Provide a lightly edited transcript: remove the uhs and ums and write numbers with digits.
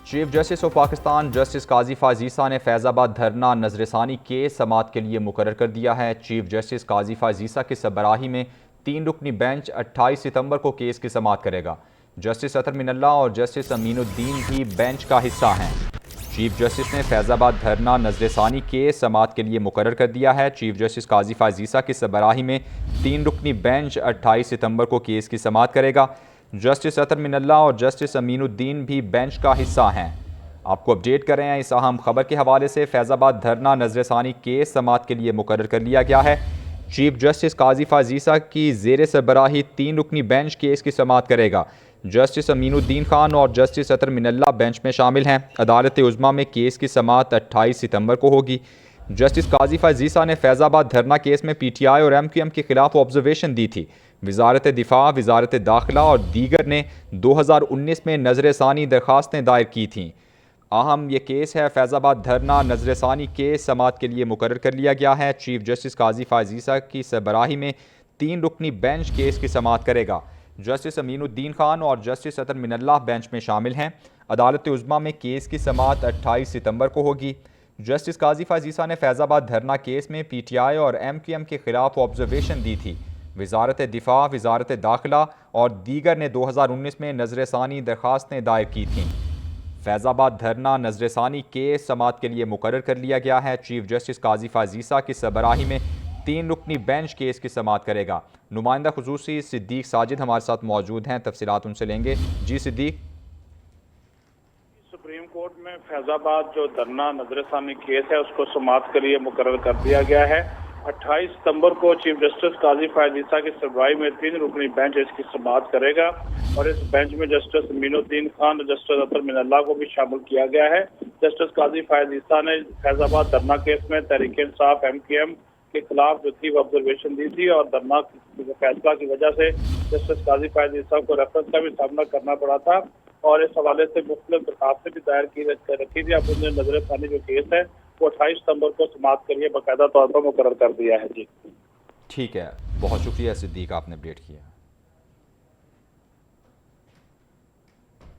Chief justice of Pakistan justice काजी फाजीसा ने फैज़ाबाद धरना नजरसानी case समाअत के लिए मुकर्रर कर दिया है। चीफ जस्टिस काजी फाजीसा की सरबराही में 3 रुकनी बेंच 28 सितंबर को केस की समाअत करेगा। जस्टिस अतर मिनल्ला और जस्टिस अमीनुद्दीन भी बेंच का हिस्सा हैं। चीफ जस्टिस ने फैज़ाबाद धरना नजरसानी केस समाअत के लिए मुकर्रर कर दिया है। चीफ जस्टिस काजी फाजीसा की सरबराही में 3 रुकनी बेंच 28 सितंबर को केस की समाअत करेगा। जस्टिस अतर मिनल्ला और जस्टिस अमीनुद्दीन भी बेंच का हिस्सा हैं। आपको अपडेट कर रहे हैं इस अहम खबर के हवाले से। फैज़ाबाद धरना नजरसानी केस समाअत के लिए मुकर्रर कर लिया गया है। चीफ जस्टिस काजी फाजीसा की ज़ेर सरबराही 3 रुकनी बेंच केस की समाअत करेगा। जस्टिस अमीनुद्दीन खान और जस्टिस अतर मिनल्ला बेंच में शामिल हैं। अदालत उज़्मा में केस की समाअत 28 सितंबर को होगी। जस्टिस काजी फाजीसा ने फैज़ाबाद धरना केस में PTI और MQM के खिलाफ ऑब्जर्वेशन दी थी। वजारत दिफा, वजारत दाखिला और दीगर ने 2019 में नजरसानी दरख्वास्तें दायर की थीं। अहम ये केस है। फैज़ाबाद धरना नजरसानी केस समाअत के लिए मुकर्रर कर लिया गया है। चीफ जस्टिस काजी फाजीसा की सरबराही में 3 रुकनी बेंच केस की समाअत करेगा। जस्टिस अमीनुद्दीन खान और जस्टिस अतर मिनल्ला बेंच में शामिल हैं। अदालत उज़्मा में केस की समाअत 28 सितंबर को होगी। जस्टिस काजी फाजीसा ने फैज़ाबाद धरना केस में PTI और MQM के खिलाफ ऑब्जर्वेशन दी थी। वजारत दिफा, वजारत दाखिला और दीगर ने 2019 में नजरसानी दरख्वास्तें दायर की थीं। फैज़ाबाद धरना नजरसानी केस समाअत के लिए मुकर्रर कर लिया गया है। चीफ जस्टिस काजी फाजीसा की सरबराही में 3 रुकनी बेंच केस की समाअत करेगा। नुमाइंदा खुसूसी सिद्दीक साजिद हमारे साथ मौजूद हैं, तफसीलात उनसे लेंगे। जी सिद्दीक। सुप्रीम कोर्ट में फैज़ाबाद जो धरना नजरसानी केस है उसको समाअत के लिए मुकर्रर कर दिया गया है। 28 सितंबर को चीफ जस्टिस काजी फाजीसा की सरबराही में 3 रुकनी बेंच इसकी समाअत करेगा और इस बेंच में जस्टिस अमीनुद्दीन खान और जस्टिस अतर मिनल्ला को भी शामिल किया गया है। जस्टिस काजी फाजीसा ने फैज़ाबाद धरना केस में तहरीक इंसाफ MQM के खिलाफ जो थी वो ऑब्जर्वेशन दी थी और धरना फैसला की वजह से जस्टिस काजी फाजीसा को रेफरेंस का भी सामना करना पड़ा था और इस हवाले से मुख्तलिफ दरखास्तें भी दायर की रखी थी। अब उन्होंने नजरसानी जो केस है वो 28 सितंबर को समाअत के लिए बाकायदा तौर पर मुकर्रर कर दिया है। जी ठीक है, बहुत शुक्रिया सिद्दीक, आपने अपडेट किया।